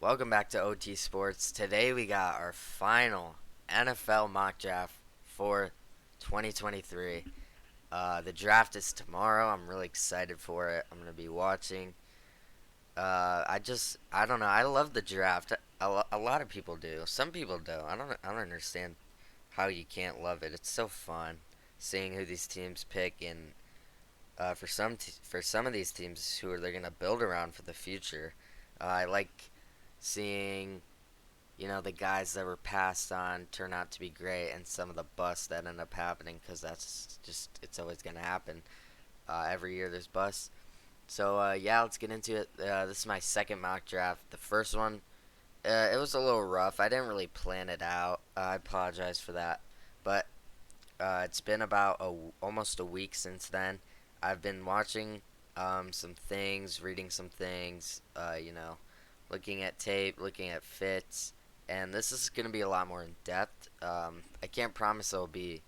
Welcome back to OT Sports. Today we got our final NFL mock draft for 2023. The draft is tomorrow. I'm really excited for it. I'm going to be watching. I don't know. I love the draft. A lot of people do. Some people do. I don't understand how you can't love it. It's so fun seeing who these teams pick and for some of these teams who they're going to build around for the future. I like seeing the guys that were passed on turn out to be great, and some of the busts that end up happening because it's always going to happen. Every year there's busts. So, yeah, let's get into it. This is my second mock draft. The first one, it was a little rough. I didn't really plan it out. I apologize for that. But it's been about almost a week since then. I've been watching some things, reading some things, looking at tape, looking at fits, and this is going to be a lot more in depth. I can't promise it'll be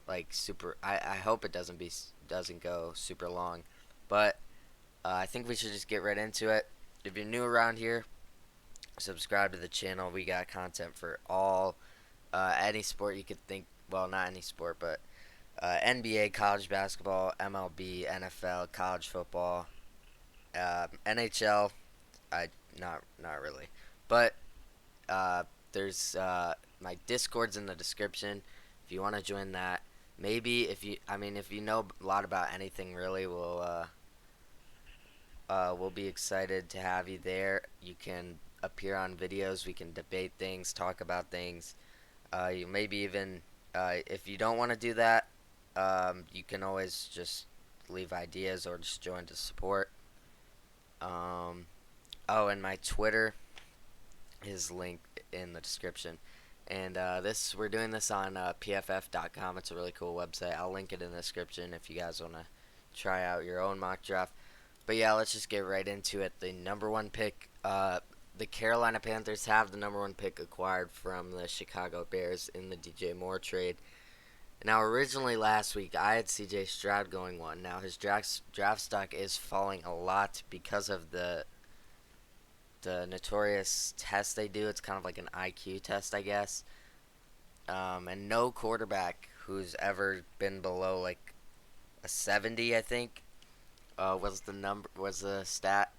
like super. I hope it doesn't go super long, but I think we should just get right into it. If you're new around here, subscribe to the channel. We got content for all any sport you could think. Well, not any sport, but NBA, college basketball, MLB, NFL, college football, NHL. I not really, but uh, there's my Discord's in the description. If you want to join that, maybe if you know a lot about anything really, we'll be excited to have you there. You can appear on videos. We can debate things, talk about things. You maybe even if you don't want to do that, you can always just leave ideas or just join to support. Um, oh, and my Twitter is linked in the description. And we're doing this on pff.com. It's a really cool website. I'll link it in the description if you guys want to try out your own mock draft. But yeah, let's just get right into it. The number one pick, the Carolina Panthers have the number one pick acquired from the Chicago Bears in the DJ Moore trade. Now, originally last week, I had CJ Stroud going one. Now, his draft stock is falling a lot because of the notorious test they do. It's kind of like an IQ test, I guess. And no quarterback who's ever been below like a 70, I think, was the stat.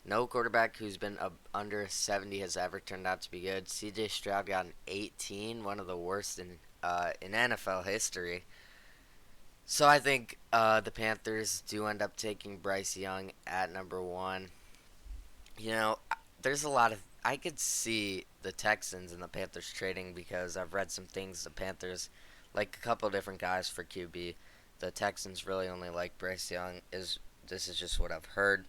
No quarterback who's been under 70 has ever turned out to be good. C.J. Stroud got an 18, one of the worst in NFL history. So I think the Panthers do end up taking Bryce Young at number one. You know, there's a lot of I could see the Texans and the Panthers trading because I've read some things. The Panthers like a couple different guys for QB. The Texans really only like Bryce Young. This is just what I've heard,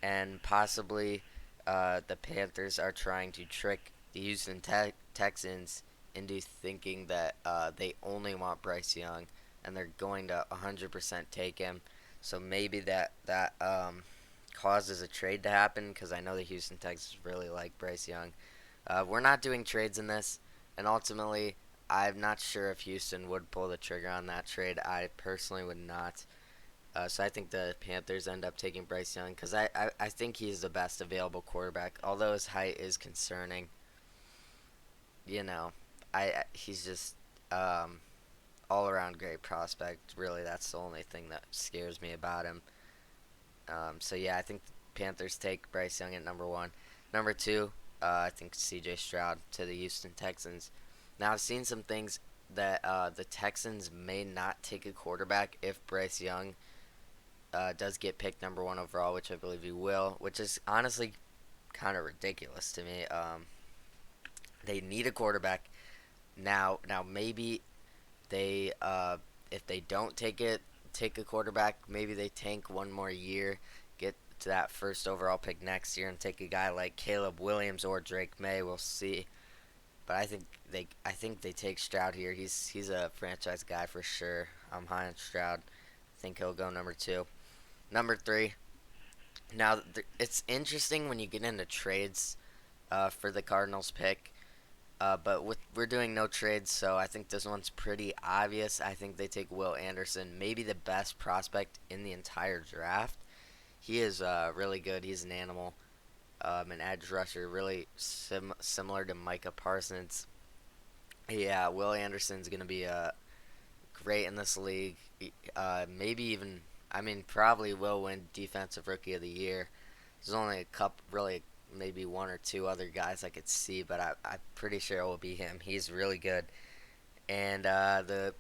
and possibly the Panthers are trying to trick the Houston Texans into thinking that they only want Bryce Young and they're going to 100% take him. So maybe that causes a trade to happen because I know the Houston Texans really like Bryce Young. We're not doing trades in this, and ultimately, I'm not sure if Houston would pull the trigger on that trade. I personally would not. So I think the Panthers end up taking Bryce Young because I think he's the best available quarterback. Although his height is concerning, you know, he's just all around great prospect. Really, that's the only thing that scares me about him. So yeah, I think the Panthers take Bryce Young at number one. Number two, I think C.J. Stroud to the Houston Texans. Now I've seen some things that the Texans may not take a quarterback if Bryce Young does get picked number one overall, which I believe he will, which is honestly kind of ridiculous to me. They need a quarterback now. Maybe they if they don't take a quarterback, maybe they tank one more year, get to that first overall pick next year, and take a guy like Caleb Williams or Drake May. We'll see. But I think they take Stroud here. He's a franchise guy for sure. I'm high on Stroud. I think he'll go number two. Number three. Now it's interesting when you get into trades for the Cardinals pick. We're doing no trades, so I think this one's pretty obvious. I think they take Will Anderson, maybe the best prospect in the entire draft. He is really good. He's an animal. an edge rusher, really similar to Micah Parsons. Yeah, Will Anderson's gonna be great in this league. Maybe even, I mean, probably will win Defensive Rookie of the Year. There's only a couple, really, maybe one or two other guys I could see, but I'm pretty sure it will be him. He's really good, and the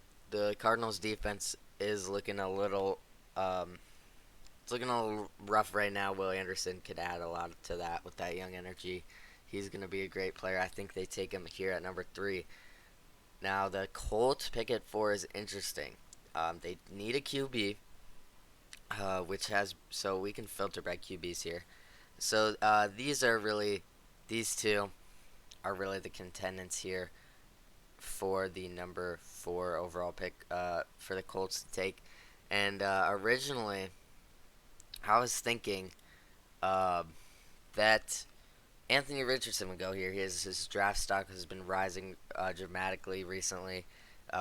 Cardinals defense is looking a little it's looking a little rough right now. Will Anderson could add a lot to that with that young energy. He's going to be a great player. I think they take him here at number 3. Now, the Colts pick at 4 is interesting. They need a QB, which has, so we can filter by QBs here. So these two are really the contendants here for the number 4 overall pick for the Colts to take. And originally, I was thinking uh, that Anthony Richardson would go here. His draft stock has been rising dramatically recently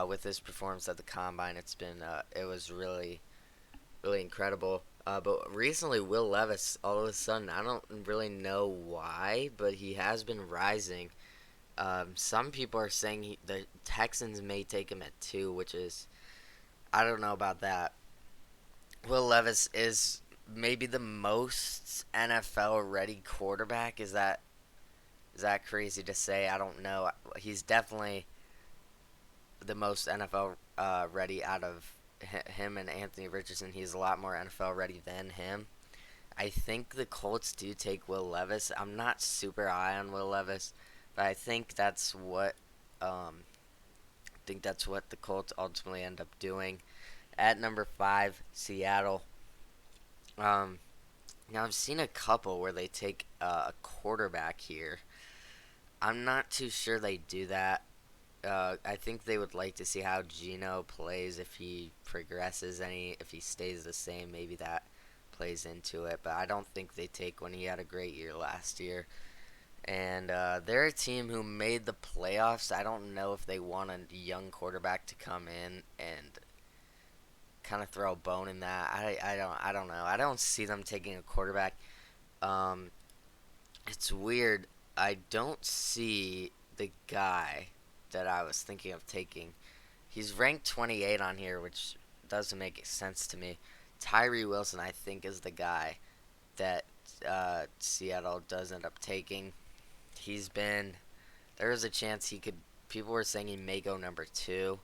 with his performance at the combine. It was really incredible. But recently, Will Levis, all of a sudden, I don't really know why, but he has been rising. Some people are saying the Texans may take him at 2, which is, I don't know about that. Will Levis is maybe the most NFL ready quarterback. Is that crazy to say? I don't know. He's definitely the most NFL ready out of him and Anthony Richardson. He's a lot more NFL ready than him. I think the Colts do take Will Levis. I'm not super high on Will Levis, but I think that's what the Colts ultimately end up doing. At number 5, Seattle. Um, Now I've seen a couple where they take a quarterback here. I'm not too sure they do that. I think they would like to see how Gino plays, if he progresses any, if he stays the same. Maybe that plays into it, but I don't think they take one. He had a great year last year, and they're a team who made the playoffs. I don't know if they want a young quarterback to come in and kind of throw a bone in that. I don't know. I don't see them taking a quarterback. Um, it's weird. I don't see the guy that I was thinking of taking. He's ranked 28 on here, which doesn't make sense to me. Tyree Wilson, I think, is the guy that Seattle does end up taking. He's been. There is a chance he could. People were saying he may go number 2.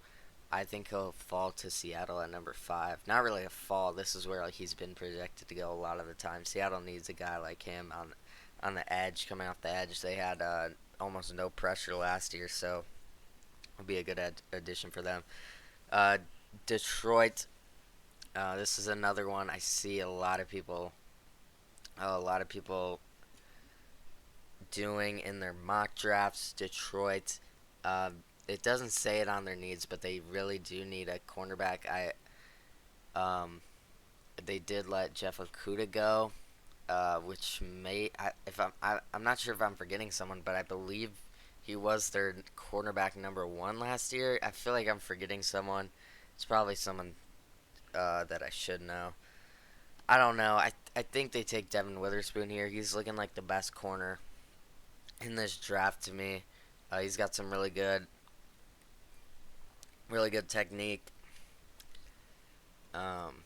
I think he'll fall to Seattle at number 5. Not really a fall. This is where he's been projected to go a lot of the time. Seattle needs a guy like him on the edge, coming off the edge. They had almost no pressure last year, so it'll be a good addition for them. Uh, Detroit. This is another one I see a lot of people doing in their mock drafts. Detroit. It doesn't say it on their needs, but they really do need a cornerback. Um, they did let Jeff Okuda go, which I'm not sure if I'm forgetting someone, but I believe he was their cornerback number 1 last year. I feel like I'm forgetting someone. It's probably someone that I should know. I don't know. I think they take Devin Witherspoon here. He's looking like the best corner in this draft to me. He's got some really good technique. Um,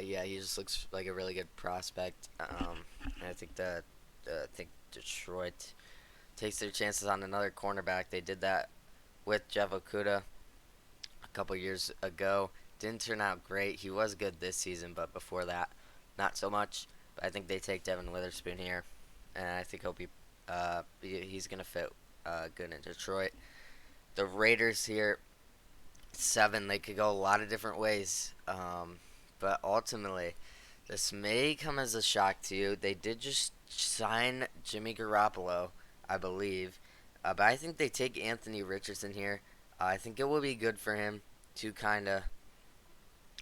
yeah, he just looks like a really good prospect. And I think Detroit takes their chances on another cornerback. They did that with Jeff Okuda a couple years ago. Didn't turn out great. He was good this season, but before that, not so much. But I think they take Devin Witherspoon here, and I think he's gonna fit good in Detroit. The Raiders here, 7. They could go a lot of different ways, but ultimately, this may come as a shock to you. They did just sign Jimmy Garoppolo, I believe, but I think they take Anthony Richardson here. I think it will be good for him to kind of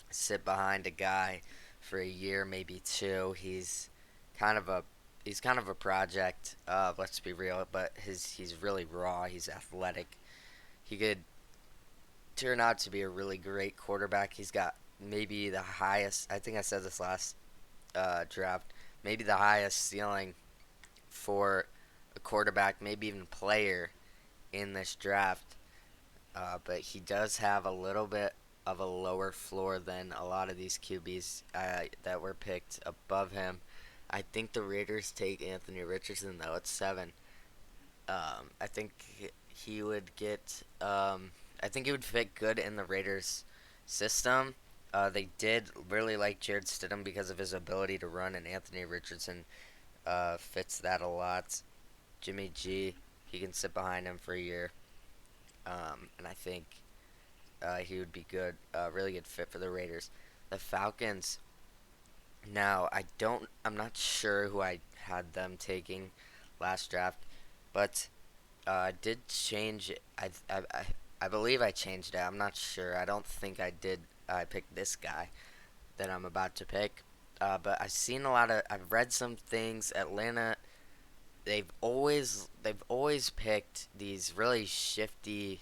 sit behind a guy for a year, maybe 2. Kind of a he's kind of a project. Let's be real, but he's really raw. He's athletic. He could turn out to be a really great quarterback. He's got maybe the highest. I think I said this last draft. maybe the highest ceiling for a quarterback, maybe even player in this draft. But he does have a little bit of a lower floor than a lot of these QBs that were picked above him. I think the Raiders take Anthony Richardson though at 7. I think he would get. I think he would fit good in the Raiders' system. They did really like Jared Stidham because of his ability to run, and Anthony Richardson fits that a lot. Jimmy G, he can sit behind him for a year, and I think he would be good, really good fit for the Raiders. The Falcons. Now, I'm not sure who I had them taking last draft, but I did change it. I believe I changed it. I'm not sure. I don't think I did. I picked this guy that I'm about to pick. But I've read some things. Atlanta, they've always picked these really shifty,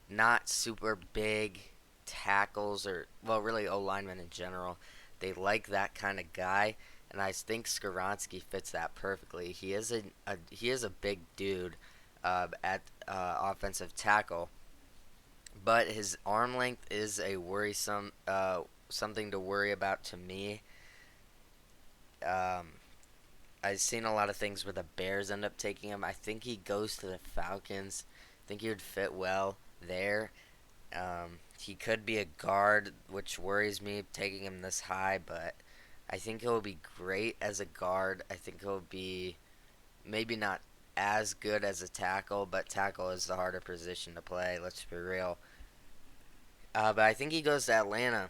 not super big tackles or well, really O linemen in general. They like that kind of guy, and I think Skaronski fits that perfectly. He is a big dude at offensive tackle, but his arm length is a worrisome something to worry about to me. Um, I've seen a lot of things where the Bears end up taking him. I think he goes to the Falcons. I think he would fit well there. He could be a guard, which worries me taking him this high, but I think he'll be great as a guard. I think he'll be maybe not as good as a tackle, but tackle is the harder position to play. Let's be real. But I think he goes to Atlanta.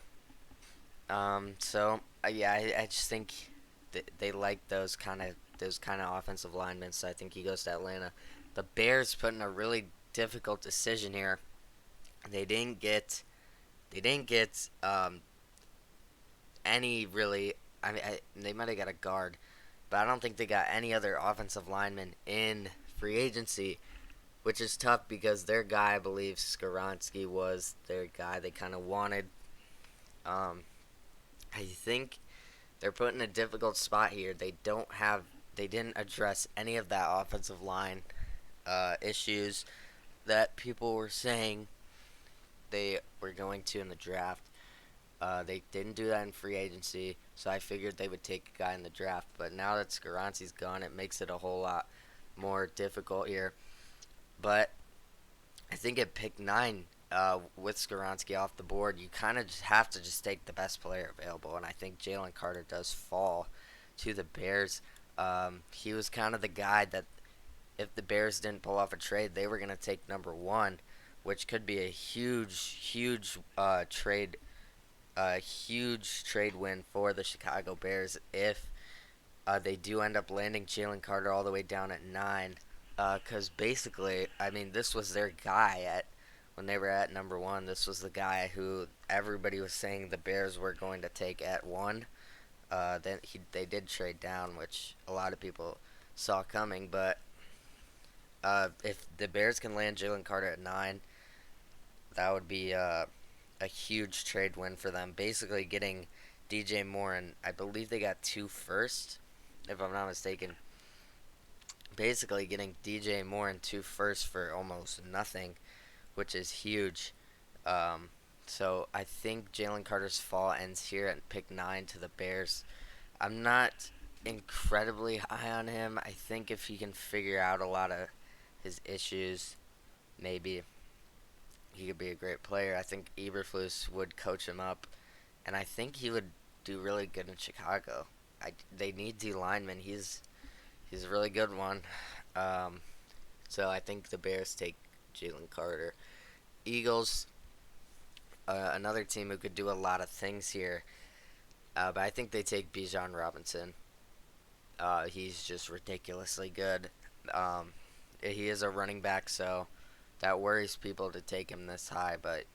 Yeah, I just think they like those kind of offensive linemen. So I think he goes to Atlanta. The Bears put in a really difficult decision here. They didn't get they didn't get any really. They might have got a guard, but I don't think they got any other offensive linemen in free agency, which is tough because their guy, I believe, Skaronski was their guy they kind of wanted. Um, I think they're put in a difficult spot here. They didn't address any of that offensive line issues that people were saying they were going to in the draft. They didn't do that in free agency, so I figured they would take a guy in the draft. But now that Skaronski's gone, it makes it a whole lot more difficult here. But I think at pick 9, with Skaronski off the board, you kind of just have to just take the best player available. And I think Jalen Carter does fall to the Bears. He was kind of the guy that if the Bears didn't pull off a trade, they were going to take number 1, which could be a huge trade win for the Chicago Bears if they do end up landing Jalen Carter all the way down at 9. Because basically, I mean, this was their guy at when they were at number 1. This was the guy who everybody was saying the Bears were going to take at 1. Then they did trade down, which a lot of people saw coming. But if the Bears can land Jalen Carter at 9, that would be a huge trade win for them. Basically, getting DJ Moore, and I believe they got 2 first, if I'm not mistaken. Basically, getting DJ Moore and 2 first for almost nothing, which is huge. Um, so I think Jalen Carter's fall ends here at pick 9 to the Bears. I'm not incredibly high on him. I think if he can figure out a lot of his issues, maybe he could be a great player. I think Eberflus would coach him up, and I think he would do really good in Chicago. They need D lineman. He's a really good one. Um, so I think the Bears take Jalen Carter. Eagles, another team who could do a lot of things here, but I think they take Bijan Robinson. He's just ridiculously good. Um, he is a running back, so that worries people to take him this high, but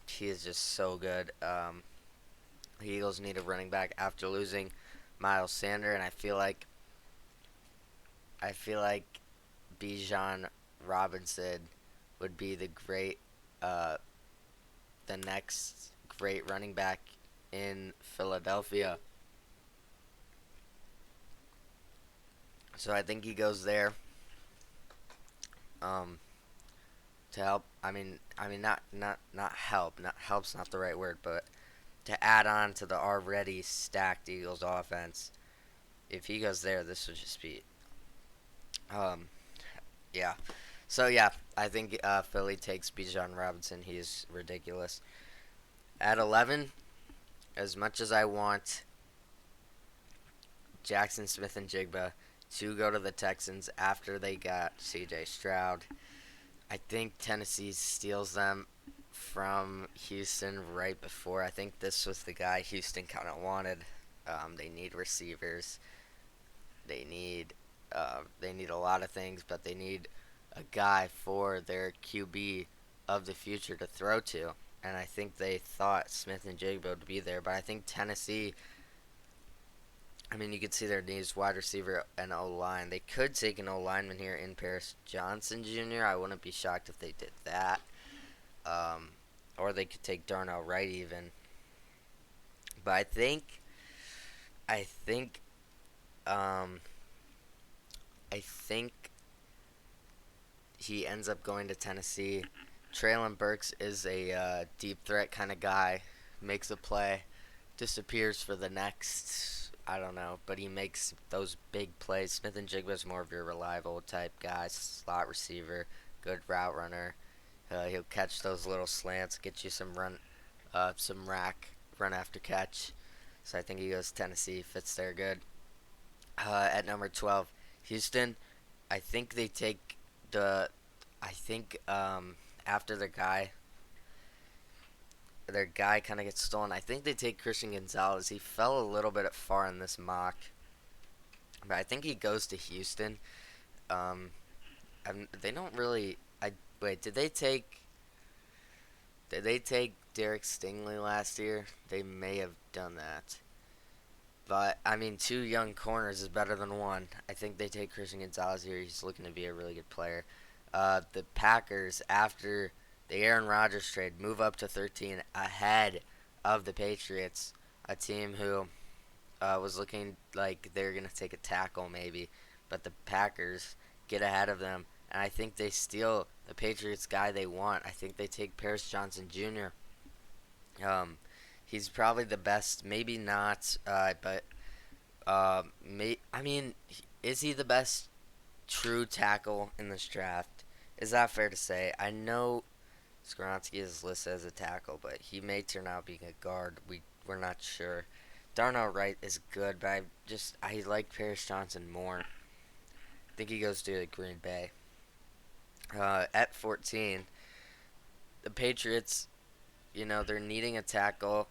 he is just so good. The Eagles need a running back after losing Miles Sanders, and I feel like Bijan Robinson would be uh, the next great running back in Philadelphia. So I think he goes there um, to help. Not help. Not help's not the right word, but to add on to the already stacked Eagles offense. If he goes there, this would just be um, yeah. So yeah, I think Philly takes Bijan Robinson. He is ridiculous. At 11, as much as I want Jackson Smith and Jigba to go to the Texans after they got C.J. Stroud, I think Tennessee steals them from Houston right before. I think this was the guy Houston kind of wanted. They need receivers. They need a lot of things, but they need a guy for their QB of the future to throw to. And I think they thought Smith and Jigba would be there, but I think Tennessee. I mean, you could see their needs: wide receiver and O line. They could take an O lineman here in Paris Johnson Jr. I wouldn't be shocked if they did that. Um, or they could take Darnell Wright even. But I think, um, I think he ends up going to Tennessee. Traylon Burks is a deep threat kind of guy. Makes a play, disappears for the next, I don't know, but he makes those big plays. Smith and Jigba is more of your reliable type guy, slot receiver, good route runner. He'll catch those little slants, get you some rack run after catch. So I think he goes Tennessee, fits there good. At number 12, Houston. I think they take the. I think after their guy kind of gets stolen. I think they take Christian Gonzalez. He fell a little bit far in this mock, but I think he goes to Houston. Um, they don't really. I wait. Did they take Derek Stingley last year? They may have done that. But I mean, two young corners is better than one. I think they take Christian Gonzalez here. He's looking to be a really good player. The Packers, after the Aaron Rodgers trade, move up to 13 ahead of the Patriots, a team who was looking like they were going to take a tackle maybe, but the Packers get ahead of them, and I think they steal the Patriots guy they want. I think they take Paris Johnson Jr. He's probably the best, maybe not, but I mean, is he the best true tackle in this draft? Is that fair to say? I know Skoronski is listed as a tackle, but he may turn out being a guard. We're not sure. Darnell Wright is good, but I like Paris Johnson more. I think he goes to Green Bay. At 14, the Patriots, they're needing a tackle.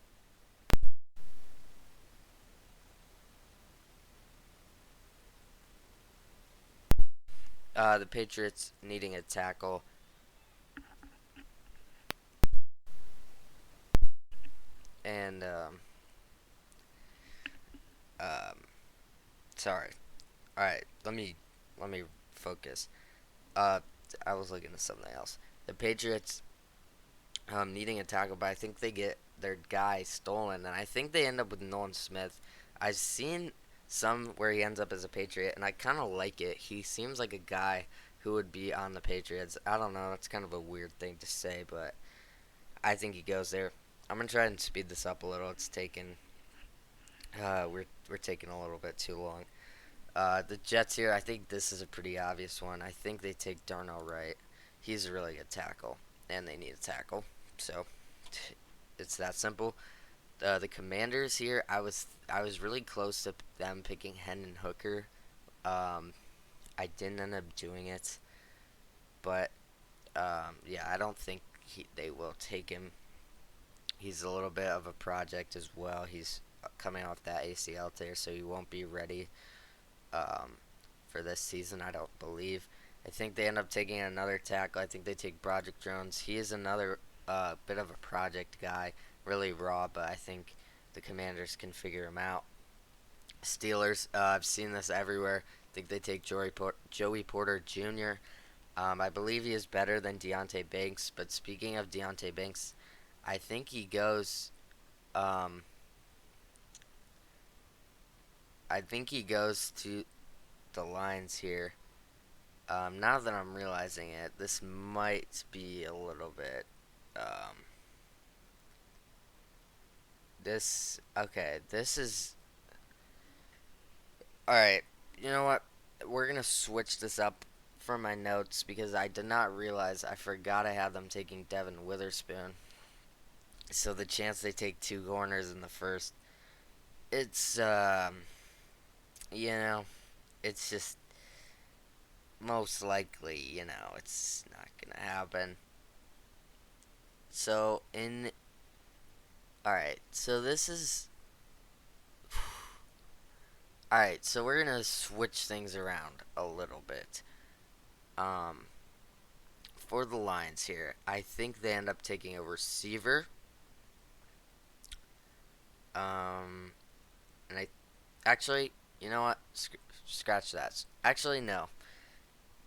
The Patriots needing a tackle, and um, sorry. All right, let me focus. Uh, I was looking at something else. The Patriots needing a tackle, but I think they get their guy stolen, and I think they end up with Nolan Smith. I've seen some where he ends up as a Patriot, and I kind of like it. He seems like a guy who would be on the Patriots. I don't know. It's kind of a weird thing to say, but I think he goes there. I'm gonna try and speed this up a little. It's taking we're taking a little bit too long. The Jets here, I think this is a pretty obvious one. I think they take Darnell Wright. He's a really good tackle, and they need a tackle. So it's that simple. The Commanders here, I was really close to them picking Hendon Hooker. Um, I didn't end up doing it, but yeah, I don't think they will take him. He's a little bit of a project as well. He's coming off that ACL tear, so he won't be ready um, for this season, I don't believe. I think they end up taking another tackle. I think they take Broderick Jones. He is another bit of a project guy, really raw, but I think the Commanders can figure him out. Steelers, I've seen this everywhere. I think they take Joey Porter Jr. I believe he is better than Deontay Banks, but speaking of Deontay Banks, I think he goes. Um, I think he goes to the Lions here. Now that I'm realizing it, this might be a little bit. Um, okay, this is. Alright, you know what? We're gonna switch this up for my notes because I did not realize I forgot I had them taking Devin Witherspoon. So the chance they take two corners in the first, it's, you know, it's just most likely, it's not gonna happen. So alright, so this is, alright, so we're gonna switch things around a little bit. Um, for the Lions here, I think they end up taking a receiver. And I actually, you know what? Scratch that. Actually, no.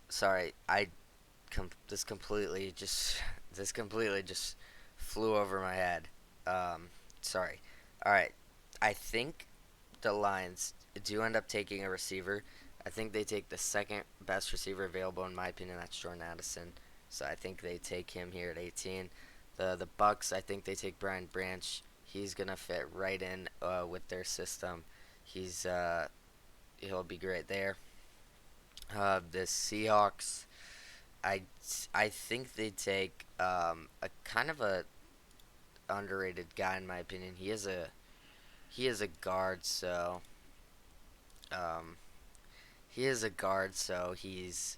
Sorry, this completely just this completely just flew over my head. Um, sorry. All right, I think the Lions do end up taking a receiver. I think they take the second best receiver available in my opinion. That's Jordan Addison. So I think they take him here at 18. The Bucks, I think they take Brian Branch. He's gonna fit right in with their system. He's he'll be great there. The Seahawks, I I think they take a kind of a underrated guy in my opinion. He is a guard, so um, he's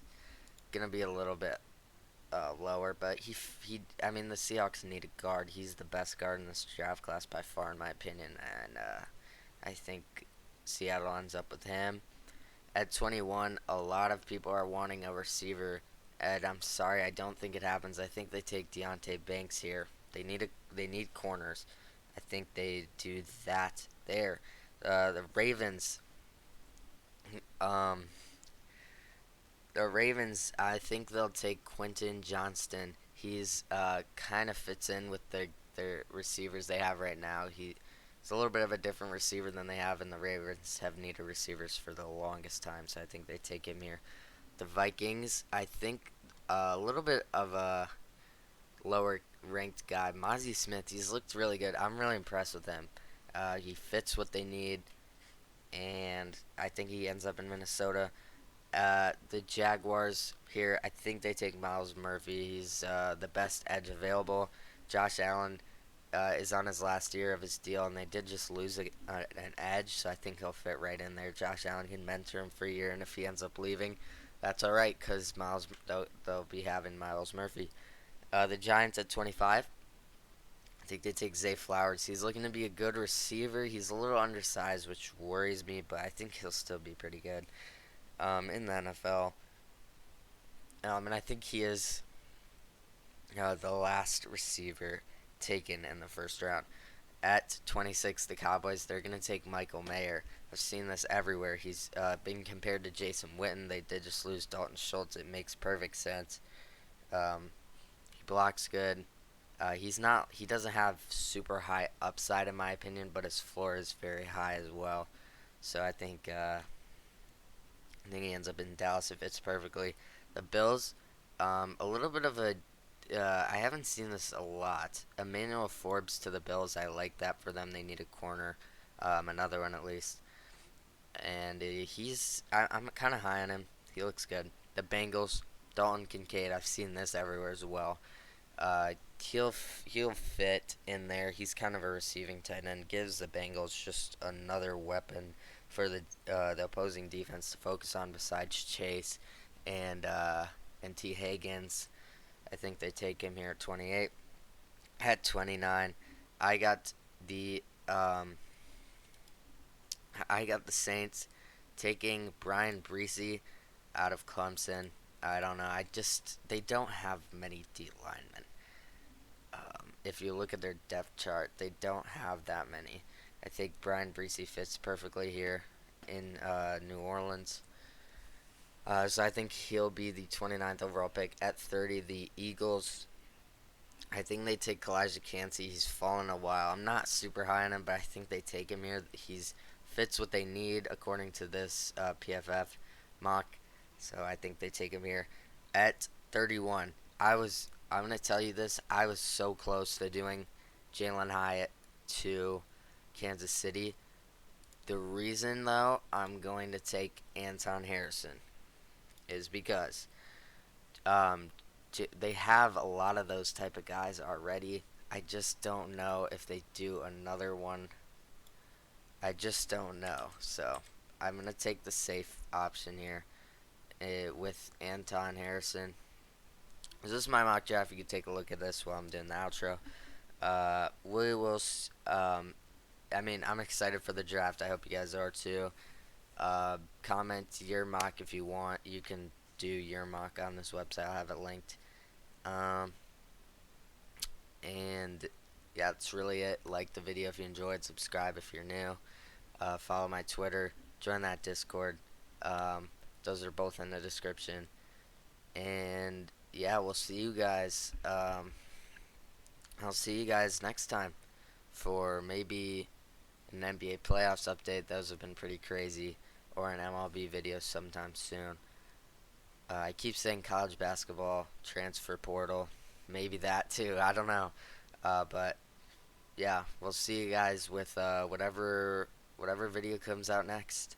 gonna be a little bit lower. But I mean, the Seahawks need a guard. He's the best guard in this draft class by far, in my opinion, and I think Seattle ends up with him. At 21, a lot of people are wanting a receiver, and I'm sorry, I don't think it happens. I think they take Deonte Banks here. They need corners. I think they do that there. The Ravens, um, I think they'll take Quentin Johnston. He's kind of fits in with their receivers they have right now. He's a little bit of a different receiver than they have, and the Ravens have needed receivers for the longest time, so I think they take him here. The Vikings, I think a little bit of a lower ranked guy, Mozzie Smith. He's looked really good. I'm really impressed with him. He fits what they need, and I think he ends up in Minnesota. The Jaguars here, I think they take Miles Murphy. He's the best edge available. Josh Allen is on his last year of his deal, and they did just lose an edge, so I think he'll fit right in there. Josh Allen can mentor him for a year, and if he ends up leaving, that's all right because they'll be having Miles Murphy. The Giants at 25. I think they take Zay Flowers. He's looking to be a good receiver. He's a little undersized, which worries me, but I think he'll still be pretty good in the NFL. And I think he is the last receiver taken in the first round. At 26, the Cowboys, they're going to take Michael Mayer. I've seen this everywhere. He's being compared to Jason Witten. They did just lose Dalton Schultz. It makes perfect sense. He blocks good. He doesn't have super high upside in my opinion, but his floor is very high as well. So I think he ends up in Dallas. It fits perfectly. The Bills, a little bit of a. I haven't seen this a lot. Emmanuel Forbes to the Bills. I like that for them. They need a corner, another one at least. And I'm kind of high on him. He looks good. The Bengals, Dalton Kincaid. I've seen this everywhere as well. He'll fit in there. He's kind of a receiving tight end. Gives the Bengals just another weapon for the opposing defense to focus on besides Chase and T Higgins. I think they take him here at 28. At 29, I got the um, I got the Saints taking Brian Breesy out of Clemson. I don't know. They don't have many D linemen. If you look at their depth chart, they don't have that many. I think Brian Breesy fits perfectly here in New Orleans. So I think he'll be the 29th overall pick. At 30, the Eagles, I think they take Kalijah Cansey. He's fallen a while. I'm not super high on him, but I think they take him here. He's fits what they need according to this PFF. mock. So I think they take him here at 31. I'm gonna tell you this. I was so close to doing Jalen Hyatt to Kansas City. The reason though I'm going to take Anton Harrison is because um, they have a lot of those type of guys already. I just don't know if they do another one. I just don't know. So I'm gonna take the safe option here with Anton Harrison. This is my mock draft. You can take a look at this while I'm doing the outro. We will. I mean, I'm excited for the draft. I hope you guys are too. Comment your mock if you want. You can do your mock on this website. I'll have it linked. Um, and yeah, that's really it. Like the video if you enjoyed. Subscribe if you're new. Follow my Twitter. Join that Discord. Um, those are both in the description. And yeah, we'll see you guys. I'll see you guys next time for maybe an NBA playoffs update. Those have been pretty crazy. Or an MLB video sometime soon. I keep saying college basketball, transfer portal, maybe that too. I don't know. But yeah, we'll see you guys with whatever video comes out next.